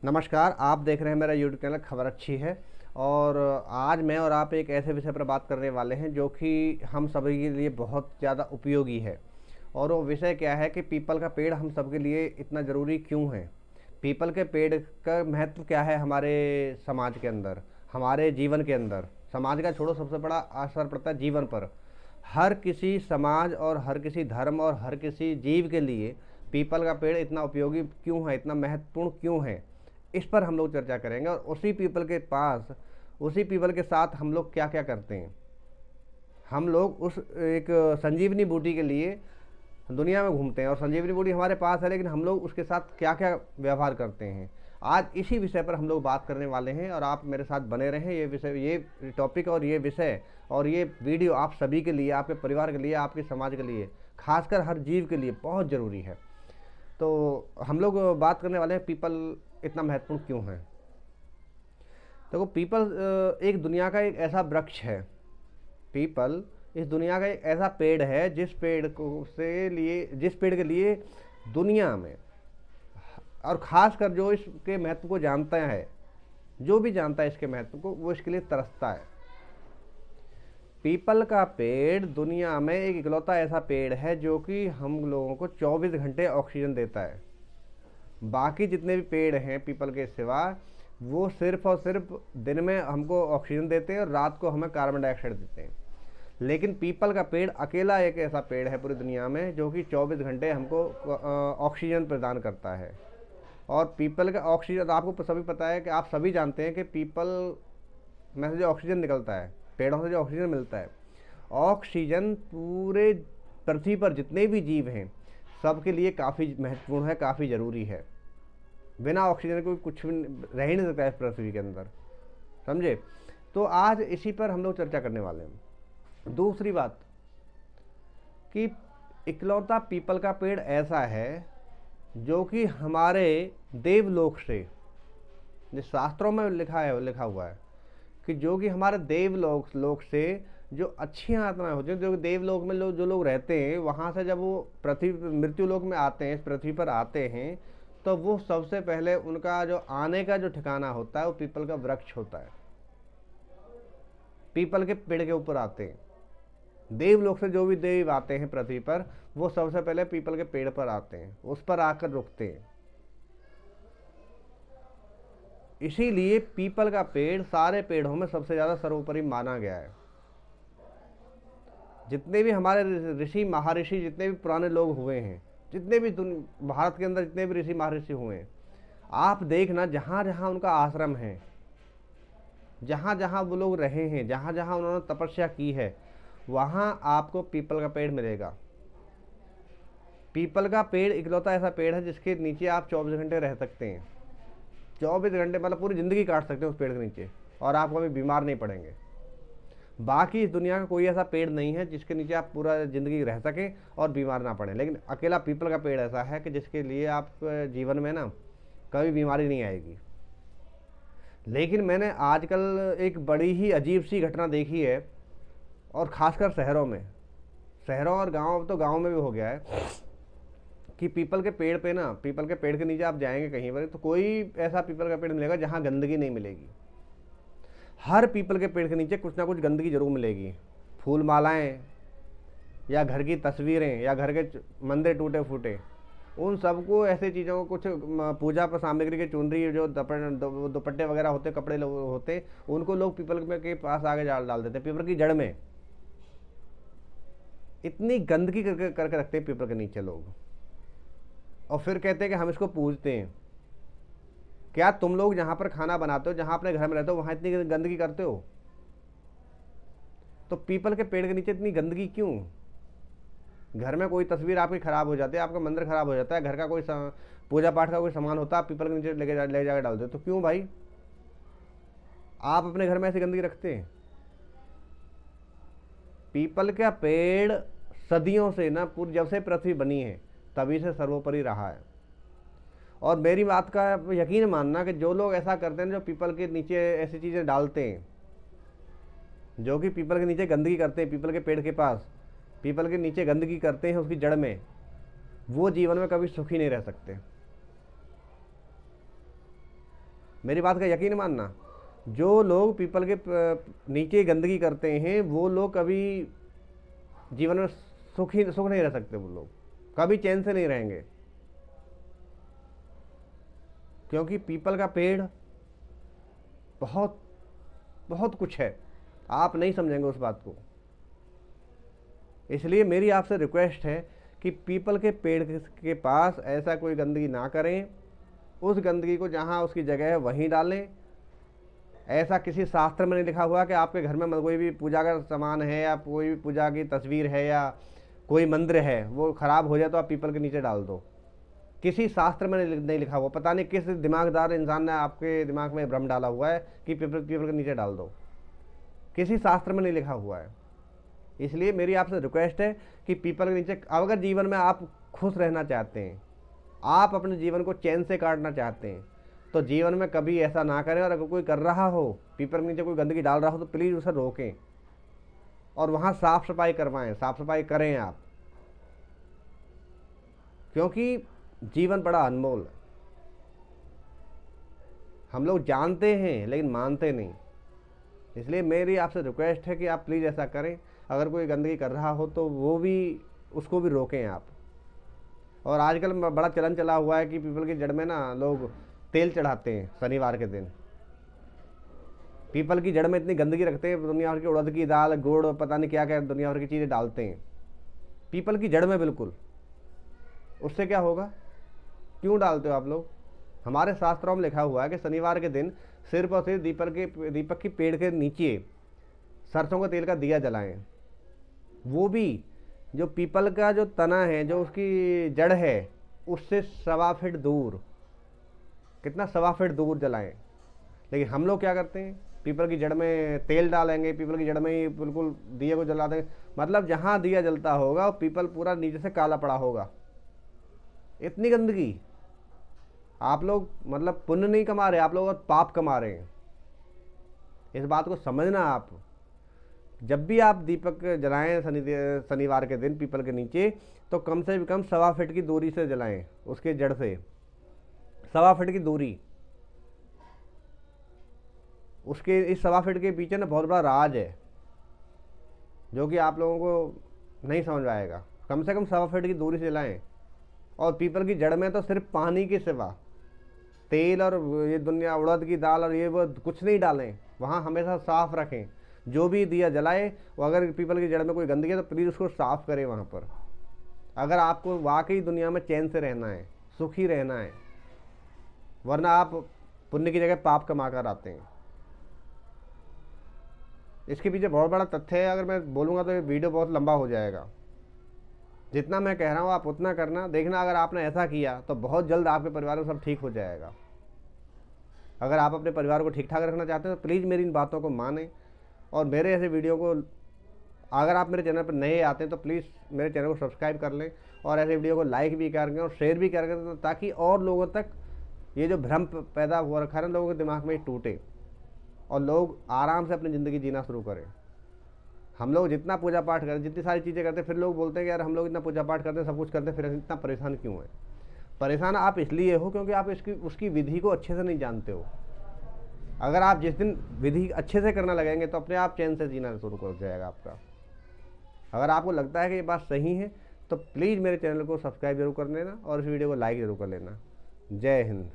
नमस्कार, आप देख रहे हैं मेरा यूट्यूब चैनल खबर अच्छी है। और आज मैं और आप एक ऐसे विषय पर बात करने वाले हैं जो कि हम सभी के लिए बहुत ज़्यादा उपयोगी है। और वो विषय क्या है कि पीपल का पेड़ हम सब के लिए इतना ज़रूरी क्यों है। पीपल के पेड़ का महत्व क्या है हमारे समाज के अंदर, हमारे जीवन के अंदर। समाज का छोड़ो, सबसे बड़ा असर पड़ता है जीवन पर। हर किसी समाज और हर किसी धर्म और हर किसी जीव के लिए पीपल का पेड़ इतना उपयोगी क्यों है, इतना महत्वपूर्ण क्यों है, इस पर हम लोग चर्चा करेंगे। और उसी पीपल के साथ हम लोग क्या क्या करते हैं। हम लोग उस एक संजीवनी बूटी के लिए दुनिया में घूमते हैं और संजीवनी बूटी हमारे पास है, लेकिन हम लोग उसके साथ क्या क्या व्यवहार करते हैं। आज इसी विषय पर हम लोग बात करने वाले हैं और आप मेरे साथ बने रहें। ये विषय, ये टॉपिक और ये विषय और ये वीडियो आप सभी के लिए, आपके परिवार के लिए, आपके समाज के लिए, खासकर हर जीव के लिए बहुत ज़रूरी है। तो हम लोग बात करने वाले हैं पीपल इतना महत्वपूर्ण क्यों है। देखो, पीपल एक दुनिया का एक ऐसा वृक्ष है। पीपल इस दुनिया का एक ऐसा पेड़ है जिस पेड़ के लिए दुनिया में, और ख़ासकर जो इसके महत्व को जानता है, जो भी जानता है इसके महत्व को, वो इसके लिए तरसता है। पीपल का पेड़ दुनिया में एक इकलौता ऐसा पेड़ है जो कि हम लोगों को 24 घंटे ऑक्सीजन देता है। बाकी जितने भी पेड़ हैं पीपल के सिवा, वो सिर्फ और सिर्फ दिन में हमको ऑक्सीजन देते हैं और रात को हमें कार्बन डाइऑक्साइड देते हैं। लेकिन पीपल का पेड़ अकेला एक ऐसा पेड़ है पूरी दुनिया में जो कि 24 घंटे हमको ऑक्सीजन प्रदान करता है। और पीपल का ऑक्सीजन, आपको सभी पता है कि आप सभी जानते हैं कि पीपल में से जो ऑक्सीजन निकलता है, पेड़ों से जो ऑक्सीजन मिलता है, ऑक्सीजन पूरे पृथ्वी पर जितने भी जीव हैं सबके लिए काफ़ी महत्वपूर्ण है, काफ़ी ज़रूरी है। बिना ऑक्सीजन को कुछ भी रह ही नहीं सकता है इस पृथ्वी के अंदर, समझे। तो आज इसी पर हम लोग चर्चा करने वाले हैं। दूसरी बात कि इकलौता पीपल का पेड़ ऐसा है जो कि हमारे देवलोक से, जो शास्त्रों में लिखा हुआ है कि जो कि हमारे देवलोक से जो अच्छी आत्माएं होती हैं, जो देवलोक में जो लोग रहते हैं, वहाँ से जब वो पृथ्वी मृत्यु लोक में आते हैं, इस पृथ्वी पर आते हैं, तो वो सबसे पहले उनका जो आने का जो ठिकाना होता है वो पीपल का वृक्ष होता है। पीपल के पेड़ के ऊपर आते हैं। देवलोक से जो भी देव आते हैं पृथ्वी पर, वो सबसे पहले पीपल के पेड़ पर आते हैं, उस पर आकर रुकते हैं। इसीलिए पीपल का पेड़ सारे पेड़ों में सबसे ज़्यादा सर्वोपरि माना गया है। जितने भी हमारे ऋषि महर्षि, जितने भी पुराने लोग हुए हैं, जितने भी भारत के अंदर जितने भी ऋषि महर्षि हुए हैं, आप देखना जहाँ जहाँ उनका आश्रम है, जहाँ जहाँ वो लोग रहे हैं, जहाँ जहाँ उन्होंने तपस्या की है, वहाँ आपको पीपल का पेड़ मिलेगा। पीपल का पेड़ इकलौता ऐसा पेड़ है जिसके नीचे आप 24 घंटे रह सकते हैं। 24 घंटे मतलब पूरी ज़िंदगी काट सकते हैं उस पेड़ के नीचे, और आप कभी बीमार नहीं पड़ेंगे। बाकी इस दुनिया का कोई ऐसा पेड़ नहीं है जिसके नीचे आप पूरा ज़िंदगी रह सकें और बीमार ना पड़ें, लेकिन अकेला पीपल का पेड़ ऐसा है कि जिसके लिए आप जीवन में ना कभी बीमारी नहीं आएगी। लेकिन मैंने आजकल एक बड़ी ही अजीब सी घटना देखी है, और ख़ासकर शहरों में, शहरों और गाँव, तो गाँव में भी हो गया है कि पीपल के पेड़ पे ना, पीपल के पेड़ के नीचे आप जाएंगे कहीं पर, तो कोई ऐसा पीपल का पेड़ मिलेगा जहाँ गंदगी नहीं मिलेगी। हर पीपल के पेड़ के नीचे कुछ ना कुछ गंदगी जरूर मिलेगी। फूल मालाएं, या घर की तस्वीरें, या घर के मंदिर टूटे फूटे, उन सबको, ऐसे चीज़ों को, कुछ पूजा पर सामग्री की चुनरी, जो दुपट्टे वगैरह होते, कपड़े होते, उनको लोग पीपल के पास आगे डाल देते हैं, पीपल की जड़ में। इतनी गंदगी करके रखते हैं पीपल के नीचे लोग, और फिर कहते हैं कि हम इसको पूजते हैं। क्या तुम लोग जहाँ पर खाना बनाते हो, जहाँ अपने घर में रहते हो, वहाँ इतनी गंदगी करते हो? तो पीपल के पेड़ के नीचे इतनी गंदगी क्यों? घर में कोई तस्वीर आपकी ख़राब हो जाती है, आपका मंदिर ख़राब हो जाता है, घर का कोई पूजा पाठ का कोई सामान होता है, आप पीपल के नीचे ले जाकर डाल दो, तो क्यों भाई आप अपने घर में ऐसी गंदगी रखते हैं? पीपल का पेड़ सदियों से ना, पूरी जब से पृथ्वी बनी है तभी से सर्वोपरि रहा है। और मेरी बात का यकीन मानना कि जो लोग ऐसा करते हैं, जो पीपल के नीचे ऐसी चीज़ें डालते हैं, जो कि पीपल के नीचे गंदगी करते हैं, पीपल के पेड़ के पास, पीपल के नीचे गंदगी करते हैं उसकी जड़ में, वो जीवन में कभी सुखी नहीं रह सकते। मेरी बात का यकीन मानना, जो लोग पीपल के नीचे गंदगी करते हैं वो लोग कभी जीवन में सुख नहीं रह सकते। वो लोग कभी चैन से नहीं रहेंगे, क्योंकि पीपल का पेड़ बहुत बहुत कुछ है, आप नहीं समझेंगे उस बात को। इसलिए मेरी आपसे रिक्वेस्ट है कि पीपल के पेड़ के पास ऐसा कोई गंदगी ना करें, उस गंदगी को जहाँ उसकी जगह है वहीं डालें। ऐसा किसी शास्त्र में नहीं लिखा हुआ कि आपके घर में कोई भी पूजा का सामान है या कोई भी पूजा की तस्वीर है या कोई मंदिर है वो ख़राब हो जाए तो आप पीपल के नीचे डाल दो। किसी शास्त्र में नहीं लिखा हुआ। पता नहीं किस दिमागदार इंसान ने आपके दिमाग में भ्रम डाला हुआ है कि पीपल के नीचे डाल दो। किसी शास्त्र में नहीं लिखा हुआ है। इसलिए मेरी आपसे रिक्वेस्ट है कि पीपल के नीचे, अगर जीवन में आप खुश रहना चाहते हैं, आप अपने जीवन को चैन से काटना चाहते हैं, तो जीवन में कभी ऐसा ना करें। और अगर कोई कर रहा हो, पीपल के नीचे कोई गंदगी डाल रहा हो, तो प्लीज़ उसे रोकें और वहाँ साफ़ सफाई करवाएं, साफ़ सफाई करें आप, क्योंकि जीवन बड़ा अनमोल है। हम लोग जानते हैं लेकिन मानते नहीं। इसलिए मेरी आपसे रिक्वेस्ट है कि आप प्लीज़ ऐसा करें। अगर कोई गंदगी कर रहा हो तो वो भी, उसको भी रोकें आप। और आजकल बड़ा चलन चला हुआ है कि पीपल की जड़ में ना लोग तेल चढ़ाते हैं शनिवार के दिन। पीपल की जड़ में इतनी गंदगी रखते हैं, दुनिया भर की उड़द की दाल, गुड़, पता नहीं क्या क्या दुनिया भर की चीज़ें डालते हैं पीपल की जड़ में। बिल्कुल, उससे क्या होगा? क्यों डालते हो आप लोग? हमारे शास्त्रों में लिखा हुआ है कि शनिवार के दिन सिर्फ और सिर्फ दीपक की पेड़ के नीचे सरसों का तेल का दिया जलाएं। वो भी जो पीपल का जो तना है, जो उसकी जड़ है, उससे 1.25 फीट दूर, कितना 1.25 फीट दूर जलाएं। लेकिन हम लोग क्या करते हैं, पीपल की जड़ में तेल डालेंगे, पीपल की जड़ में ही बिल्कुल दिए को जला देंगे। मतलब जहाँ दिया जलता होगा वो पीपल पूरा नीचे से काला पड़ा होगा। इतनी गंदगी। आप लोग मतलब पुण्य नहीं कमा रहे, आप लोग और पाप कमा रहे हैं। इस बात को समझना आप। जब भी आप दीपक जलाएं शनिवार के दिन पीपल के नीचे, तो कम से कम 1.25 फीट की दूरी से जलाएं, उसके जड़ से 1.25 फीट की दूरी। उसके इस 1.25 फीट के पीछे ना बहुत बड़ा राज है, जो कि आप लोगों को नहीं समझ आएगा। कम से कम 1.25 फीट की दूरी से जलाएं। और पीपल की जड़ में तो सिर्फ पानी के सिवा तेल और ये दुनिया उड़द की दाल और ये वो कुछ नहीं डालें। वहाँ हमेशा साफ़ रखें। जो भी दिया जलाए, वो अगर पीपल की जड़ में कोई गंदगी है तो प्लीज़ उसको साफ़ करें वहाँ पर, अगर आपको वाकई दुनिया में चैन से रहना है, सुखी रहना है। वरना आप पुण्य की जगह पाप कमा कर आते हैं। इसके पीछे बहुत बड़ा तथ्य है। अगर मैं बोलूँगा तो ये वीडियो बहुत लंबा हो जाएगा। जितना मैं कह रहा हूँ आप उतना करना। देखना, अगर आपने ऐसा किया तो बहुत जल्द आपके परिवार में सब ठीक हो जाएगा। अगर आप अपने परिवार को ठीक ठाक रखना चाहते हैं तो प्लीज़ मेरी इन बातों को मानें। और मेरे ऐसे वीडियो को, अगर आप मेरे चैनल पर नए आते हैं तो प्लीज़ मेरे चैनल को सब्सक्राइब कर लें और ऐसे वीडियो को लाइक भी करें और शेयर भी करें, ताकि और लोगों तक ये जो भ्रम पैदा हुआ रखा है लोगों के दिमाग में टूटे और लोग आराम से अपनी ज़िंदगी जीना शुरू करें। हम लोग जितना पूजा पाठ करते, जितनी सारी चीज़ें करते हैं, फिर लोग बोलते हैं कि यार हम लोग इतना पूजा पाठ करते हैं, सब कुछ करते हैं, फिर इतना परेशान क्यों है? परेशान आप इसलिए हो क्योंकि आप उसकी विधि को अच्छे से नहीं जानते हो। अगर आप जिस दिन विधि अच्छे से करना लगेंगे तो अपने आप चैन से जीना शुरू हो जाएगा आपका। अगर आपको लगता है कि ये बात सही है तो प्लीज़ मेरे चैनल को सब्सक्राइब जरूर कर लेना और इस वीडियो को लाइक ज़रूर कर लेना। जय हिंद।